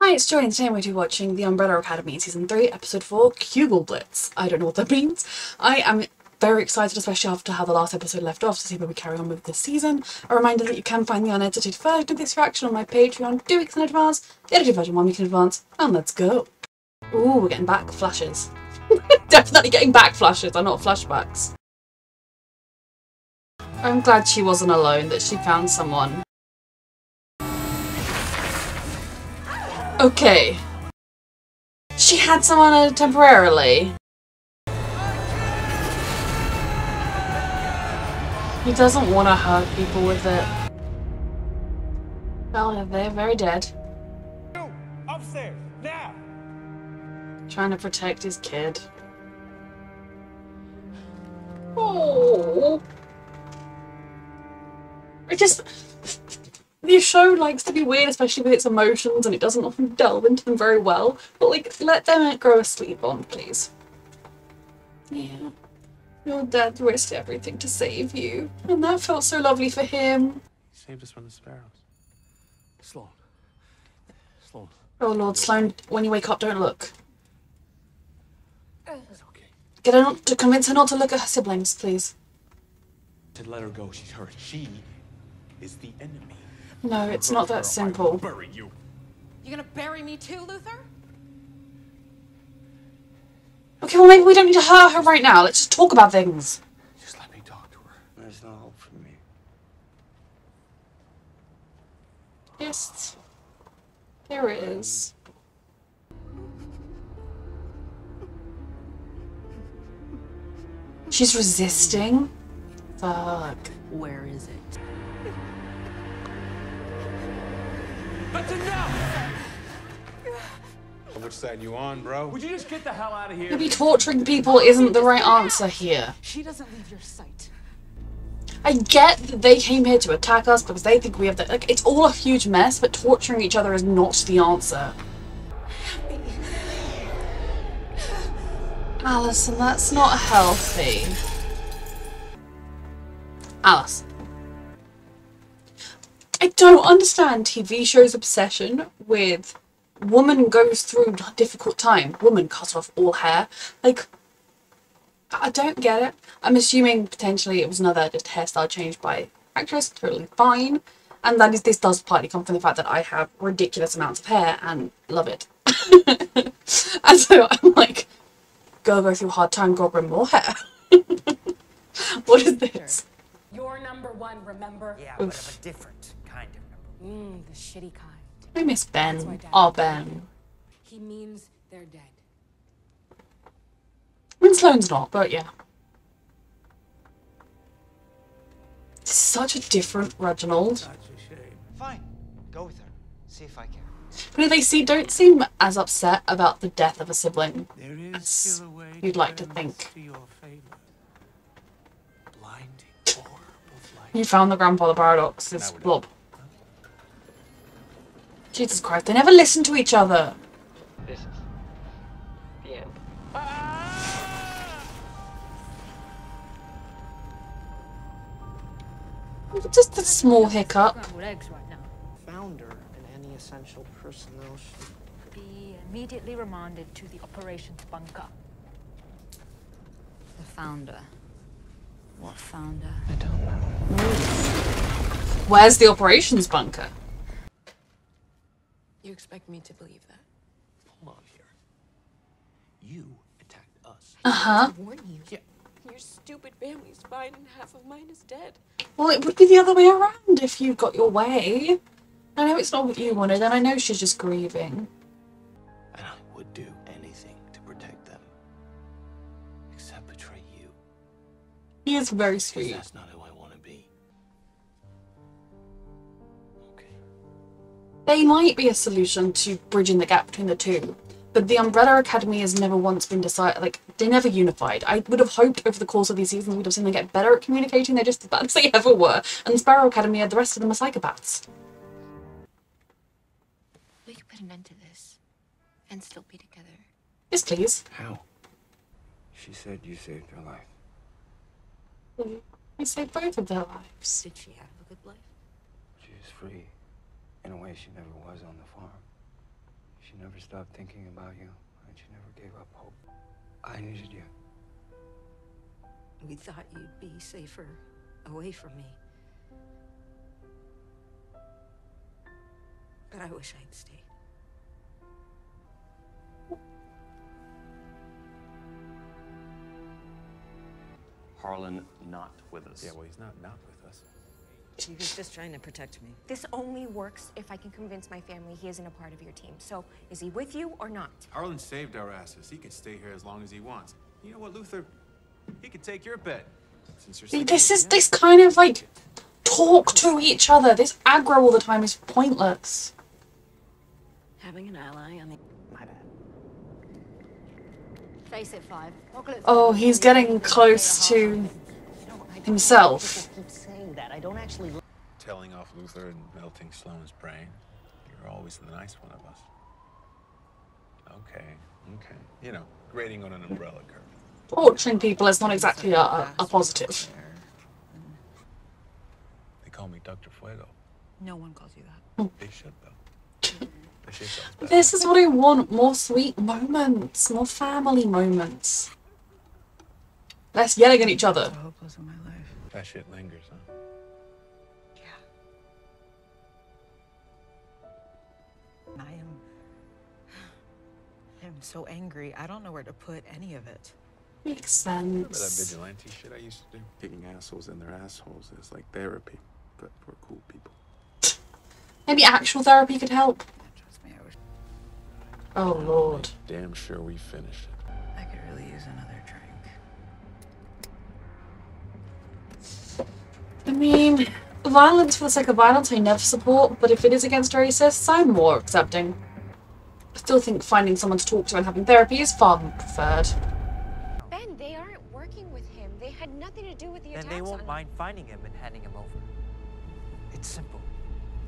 Hi, it's Joy and today we're watching The Umbrella Academy Season 3, Episode 4, Kugelblitz. I don't know what that means. I am very excited, especially after how the last episode left off, to see where we carry on with this season. A reminder that you can find the unedited version of this reaction on my Patreon 2 weeks in advance, the edited version 1 week in advance, and let's go. Ooh, we're getting back flashes. Definitely getting back flashes, are not flashbacks. I'm glad she wasn't alone, that she found someone. Okay. She had someone temporarily. He doesn't want to hurt people with it. Well, they're very dead. Upstairs, now! Trying to protect his kid. Oh. It just... The show likes to be weird, especially with its emotions, and it doesn't often delve into them very well. But, like, let them grow a sleep on, please. Yeah. Your dad risked everything to save you. And that felt so lovely for him. He saved us from the sparrows. Sloan. Sloan. Oh Lord, Sloan, when you wake up, don't look. It's okay. Get her not to convince her not to look at her siblings, please. To let her go, she's hurt. She is the enemy. No, it's not that simple. Bury you. You gonna bury me too, Luther? Okay, well maybe we don't need to hurt her right now. Let's just talk about things. Just let me talk to her. There's no hope for me. Yes, there is. She's resisting? Fuck. Where is it? That's enough! Which side you on, bro? Would you just get the hell out of here? Maybe torturing people isn't the right answer here. She doesn't leave your sight. I get that they came here to attack us because they think we have the... Like, it's all a huge mess, but torturing each other is not the answer. Alison, that's not healthy. Alice. I don't understand TV shows' obsession with woman goes through a difficult time, woman cut off all hair. Like, I don't get it. I'm assuming potentially it was another just hairstyle change by actress, totally fine. And that is, this does partly come from the fact that I have ridiculous amounts of hair and love it. And so I'm like, go through a hard time, go bring more hair. What is this? You're number one, remember? Yeah, but of a different kind of number. The shitty kind. I miss Ben. Oh, Ben. He means they're dead. I mean, Sloane's not, but yeah. It's such a different Reginald. That's a shame. Fine, go with her. See if I can. But they don't seem as upset about the death of a sibling There is as still a way you'd like to turn think. this to your favor. Blinding orb of light. You found the grandfather paradox, this blob. Jesus Christ, they never listen to each other. This is the end. Just a small hiccup. Founder and any essential personnel should Be immediately remanded to the operations bunker. The founder. What founder? I don't know. Where's the operations bunker? You expect me to believe that? Hold on here. You attacked us. Uh-huh. I warn you. Yeah. Your stupid family's fine and half of mine is dead. Well, it would be the other way around if you got your way. I know it's not what you wanted, and I know she's just grieving. And I would do anything to protect them. Except betray you. He is very Because sweet. that's not who I want to be. Okay. They might be a solution to bridging the gap between the two, but the Umbrella Academy has never once been decided, like, they never unified. I would have hoped over the course of these seasons we'd have seen them get better at communicating. They're just as bad as they ever were, and the Sparrow Academy, the rest of them are psychopaths. We could put an end to this and still be together. Yes, please. How? She said you saved her life. We saved both of their lives. Did she have a good life? She was free in a way she never was on the farm. she never stopped thinking about you, and she never gave up hope. I needed you. We thought you'd be safer away from me. But I wish I'd stayed. Harlan not with us. Yeah, well, he's not with us. He was just trying to protect me. This only works if I can convince my family he isn't a part of your team. So, is he with you or not? Harlan saved our asses. He can stay here as long as he wants. You know what, Luther? He can take your bet. Since you're This kind of like talk to each other. This aggro all the time is pointless. Having an ally on the... My bad. Face it, Five. Oh, he's getting close to himself. Keep saying that. I don't actually... telling off Luther and melting Sloane's brain. You're always the nice one of us. Okay. You know, grading on an umbrella curve. Torturing people is not exactly a positive. They call me Dr. Fuego. No one calls you that. They should, though. They should tell us better. This is what I want. More sweet moments. More family moments. Less yelling at each other. So hopeless in my life. That shit lingers, huh? I am so angry. I don't know where to put any of it. Makes Remember that sense. vigilante shit I used to do? Kicking assholes in their assholes is like therapy, but for cool people. Maybe actual therapy could help. Trust me, I wish Oh lord. Damn sure we finished it. I could really use another drink. I mean, violence for the sake of violence I never support, but if it is against racists, I'm more accepting. I still think finding someone to talk to and having therapy is far more preferred. Ben, they aren't working with him. They had nothing to do with the attacks Then they won't on mind finding him and handing him over. It's simple.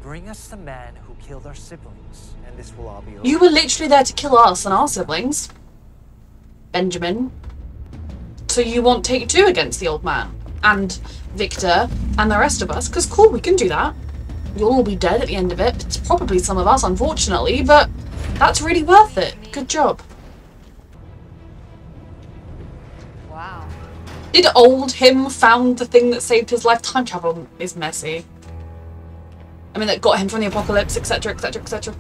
Bring us the man who killed our siblings, and this will all be over. You were literally there to kill us and our siblings, Benjamin. So you want take two against the old man and Victor and the rest of us? Because cool, we can do that. You'll all be dead at the end of it. It's probably some of us, unfortunately, but that's really worth it. Good job. Wow. Did old him found the thing that saved his life? Time travel is messy. I mean, that got him from the apocalypse, etc., etc., etc.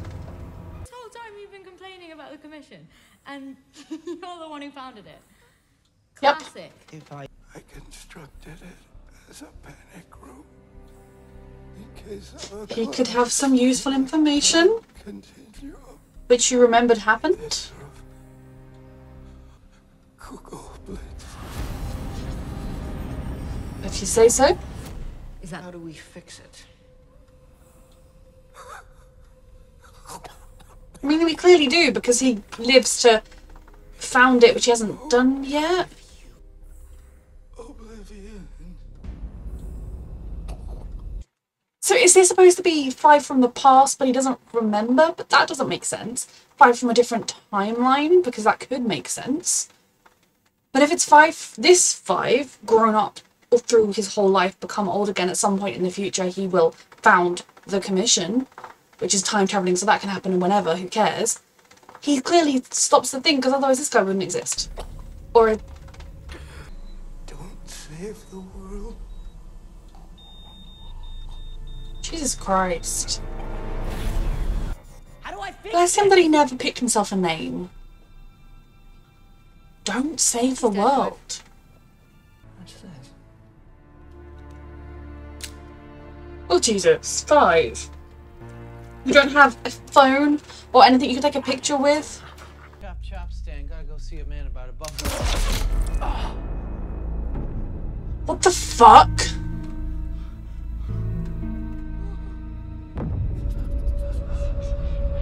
This whole time you've been complaining about the commission, and you're the one who founded it. Yep. Classic. If I... I constructed it as a panic room. In case of He could have some useful information, continue which you remembered happened. Kugelblitz. If you say so. Is that How do we fix it? I mean, we clearly do, because he lives to found it, which he hasn't done yet. Oblivion. So is this supposed to be 5 from the past, but he doesn't remember? But that doesn't make sense. 5 from a different timeline, because that could make sense. But if it's 5, this 5, grown up or through his whole life, become old again at some point in the future, he will found the commission, which is time traveling, so that can happen whenever, who cares? He clearly stops the thing, because otherwise this guy wouldn't exist. Or Don't save the world. Jesus Christ. How do I fix Bless him that he never picked himself a name. Don't save the world. What's this? Oh Jesus, guys. You don't have a phone or anything you can take a picture with? Chop chop, Stan. Gotta go see a man about a buffalo. What the fuck?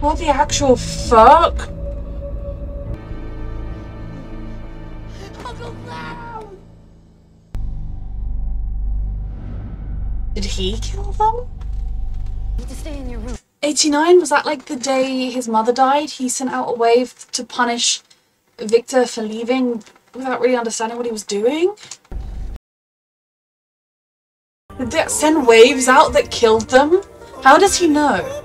What the actual fuck? Did he kill them? You need to stay in your room. 89, was that like the day his mother died? He sent out a wave to punish Victor for leaving without really understanding what he was doing? Did that send waves out that killed them? How does he know?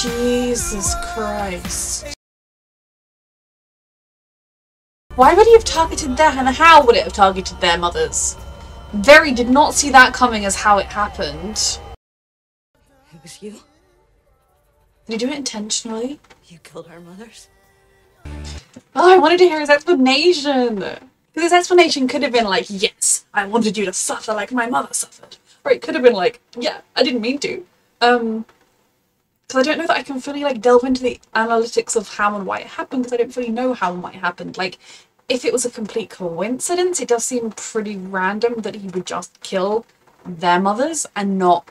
Jesus Christ. Why would he have targeted them, and how would it have targeted their mothers? Very did not see that coming as how it happened. It was you. Did he do it intentionally? You killed our mothers. Oh, I wanted to hear his explanation. Because his explanation could have been like, yes, I wanted you to suffer like my mother suffered. Or it could have been like, yeah, I didn't mean to. Because I don't know that I can fully like delve into the analytics of how and why it happened, because I don't fully know how and why it happened. Like, if it was a complete coincidence, it does seem pretty random that he would just kill their mothers and not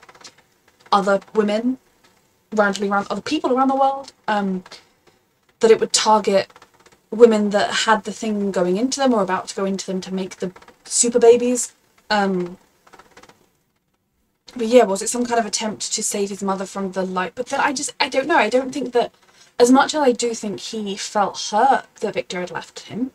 other women randomly around, other people around the world. That it would target women that had the thing going into them or about to go into them to make the super babies. But yeah, was it some kind of attempt to save his mother from the light? But then I don't know. I don't think that, as much as I do think he felt hurt that Victor had left him,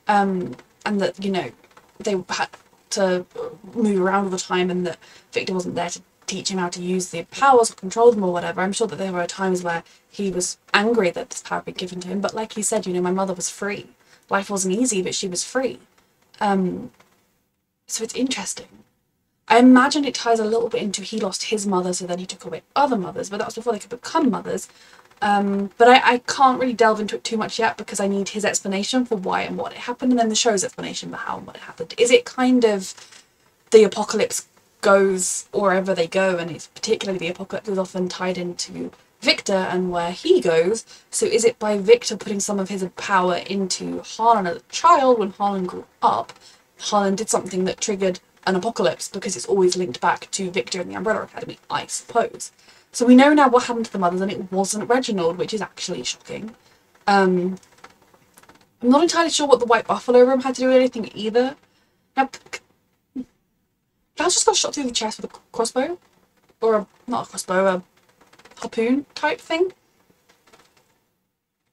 and that, you know, they had to move around all the time and that Victor wasn't there to teach him how to use the powers or control them or whatever. I'm sure that there were times where he was angry that this power had been given to him, but like he said, you know, my mother was free. Life wasn't easy, but she was free. So it's interesting. I imagine it ties a little bit into he lost his mother, so then he took away other mothers, but that was before they could become mothers. But I can't really delve into it too much yet because I need his explanation for why and what it happened, and then the show's explanation for how and what it happened. Is it kind of the apocalypse goes wherever they go, and it's particularly the apocalypse is often tied into Victor and where he goes, so is it by Victor putting some of his power into Harlan as a child? When Harlan grew up, Harlan did something that triggered an apocalypse, because it's always linked back to Victor and the Umbrella Academy, I suppose. So we know now what happened to the mothers, and it wasn't Reginald, which is actually shocking. I'm not entirely sure what the White Buffalo room had to do with anything either. Now, Giles just got shot through the chest with a crossbow, or not a crossbow, a harpoon type thing.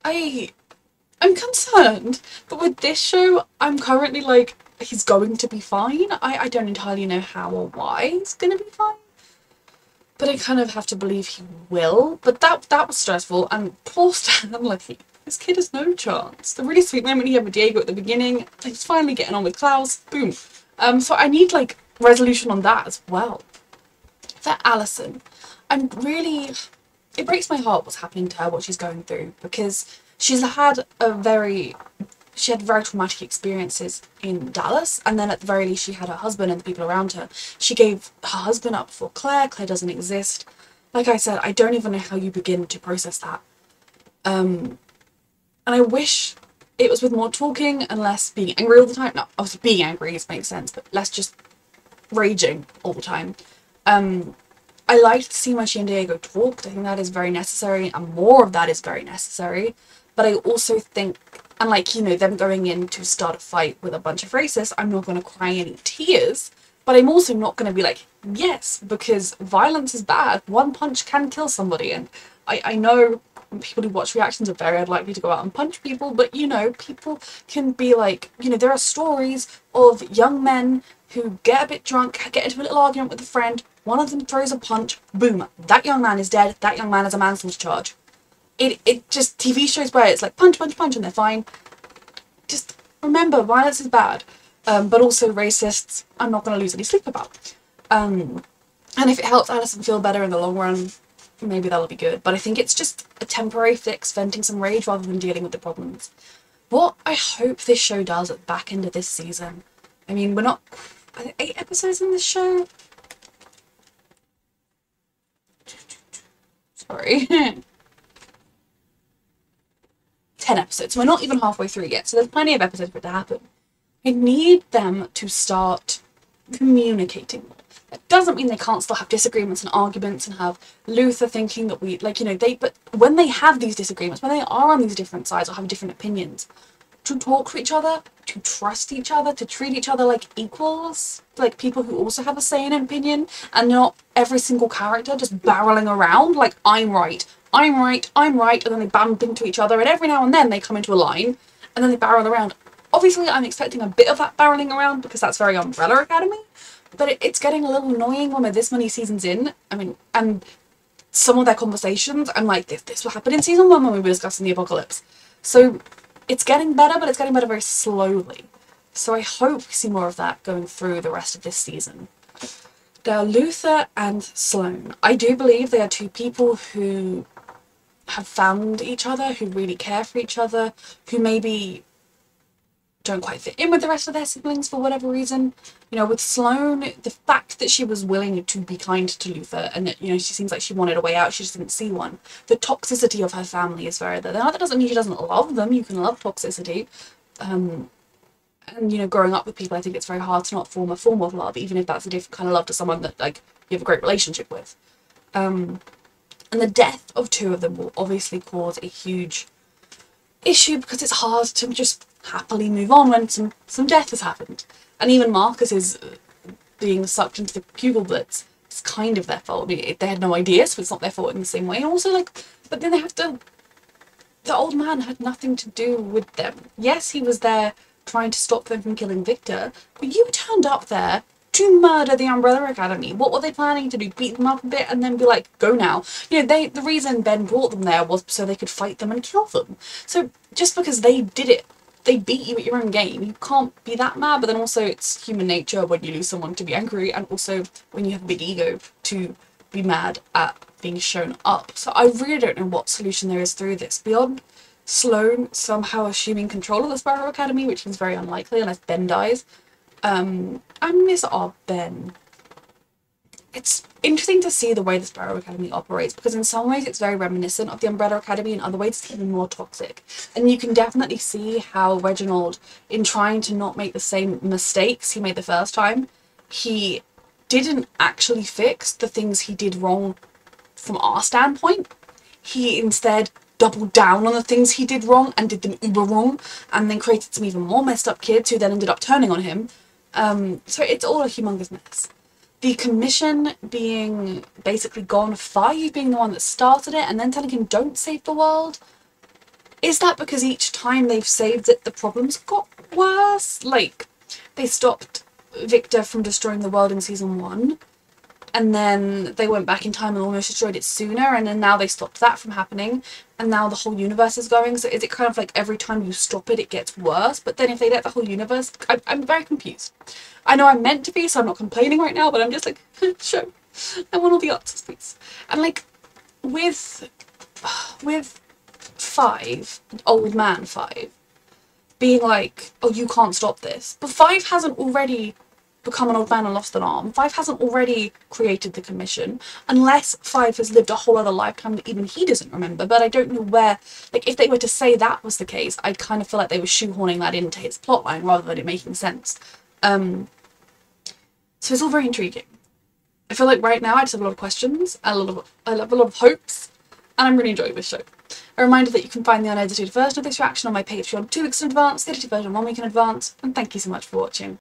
I'm concerned, but with this show, I'm currently like, he's going to be fine. I don't entirely know how or why he's going to be fine, but I kind of have to believe he will. But that was stressful, and poor Stan, I'm like, this kid has no chance. The really sweet moment he had with Diego at the beginning, he's finally getting on with Klaus, boom. So I need like resolution on that as well. For Alison, it breaks my heart what's happening to her, what she's going through, because she's had very traumatic experiences in Dallas, and then at the very least she had her husband and the people around her. She gave her husband up for Claire. Claire doesn't exist. Like I said, I don't even know how you begin to process that. And I wish it was with more talking and less being angry all the time. No, obviously being angry makes sense, but less just raging all the time. I liked to see when she and Diego talked. I think that is very necessary, and more of that is very necessary. But I also think, and like, you know, them going in to start a fight with a bunch of racists, I'm not going to cry any tears, but I'm also not going to be like, yes, because violence is bad. One punch can kill somebody, and I know people who watch reactions are very unlikely to go out and punch people, but, you know, people can be like, you know, there are stories of young men who get a bit drunk, get into a little argument with a friend, one of them throws a punch, boom, that young man is dead, that young man has a manslaughter charge. It just, TV shows where it's like punch, punch, punch, and they're fine. Just remember, violence is bad, but also racists, I'm not going to lose any sleep about. And if it helps Alison feel better in the long run, maybe that'll be good. But I think it's just a temporary fix, venting some rage rather than dealing with the problems. What I hope this show does at the back end of this season, I mean, we're not, are there 8 episodes in this show? Sorry. 10 episodes. We're not even halfway through yet, so there's plenty of episodes for it to happen. I need them to start communicating more. That doesn't mean they can't still have disagreements and arguments and have Luther thinking that we, like, you know, but when they have these disagreements, when they are on these different sides or have different opinions, to talk to each other, to trust each other, to treat each other like equals, like people who also have a say in an opinion, and not every single character just barreling around like, I'm right, I'm right, I'm right, and then they bump into each other, and every now and then they come into a line, and then they barrel around. Obviously, I'm expecting a bit of that barreling around because that's very Umbrella Academy, but it's getting a little annoying when we're this many seasons in. I mean, and some of their conversations, I'm like, this will happen in season 1 when we were discussing the apocalypse. So it's getting better, but it's getting better very slowly. So I hope we see more of that going through the rest of this season. Now, Luther and Sloane. I do believe they are two people who have found each other, who really care for each other, who maybe don't quite fit in with the rest of their siblings for whatever reason. You know, with Sloane, the fact that she was willing to be kind to Luther and that, you know, she seems like she wanted a way out, she just didn't see one. The toxicity of her family is very there. Now, that doesn't mean she doesn't love them. You can love toxicity. And, you know, growing up with people, I think it's very hard to not form a form of love, even if that's a different kind of love to someone that, like, you have a great relationship with. And the death of two of them will obviously cause a huge issue because it's hard to just happily move on when some death has happened. And even Marcus is being sucked into the Kugelblitz. It's kind of their fault. I mean, they had no idea, so it's not their fault in the same way. And also, like, but then they have to... The old man had nothing to do with them. Yes, he was there trying to stop them from killing Victor, but you turned up there to murder the Umbrella Academy. What were they planning to do? Beat them up a bit and then be like, go now? You know, the reason Ben brought them there was so they could fight them and kill them. So just because they did it, they beat you at your own game, you can't be that mad. But then also it's human nature when you lose someone to be angry, and also when you have a big ego to be mad at being shown up. So I really don't know what solution there is through this beyond Sloane somehow assuming control of the Sparrow Academy, which is very unlikely unless Ben dies. I miss our Ben. It's interesting to see the way the Sparrow Academy operates, because in some ways it's very reminiscent of the Umbrella Academy, in other ways it's even more toxic. And you can definitely see how Reginald, in trying to not make the same mistakes he made the first time, he didn't actually fix the things he did wrong from our standpoint. He instead doubled down on the things he did wrong and did them uber wrong, and then created some even more messed up kids who then ended up turning on him. So it's all a humongous mess. The commission being basically gone, 5 being the one that started it, and then telling him don't save the world. Is that because each time they've saved it, the problems got worse? Like, they stopped Victor from destroying the world in season 1, and then they went back in time and almost destroyed it sooner, and then now they stopped that from happening, and now the whole universe is going. So is it kind of like every time you stop it, it gets worse? But then if they let the whole universe... I'm very confused. I know I'm meant to be, so I'm not complaining right now, but I'm just like, show. I want all the answers, please. And like, with 5, old man 5, being like, oh, you can't stop this. But 5 hasn't already become an old man and lost an arm. 5 hasn't already created the commission, unless 5 has lived a whole other lifetime that even he doesn't remember. But I don't know where, like, if they were to say that was the case, I kind of feel like they were shoehorning that into his plotline rather than it making sense. So it's all very intriguing. I feel like right now I just have a lot of questions, I have a lot of hopes, and I'm really enjoying this show. A reminder that you can find the unedited version of this reaction on my Patreon 2 weeks in advance, the edited version 1 week in advance, and thank you so much for watching.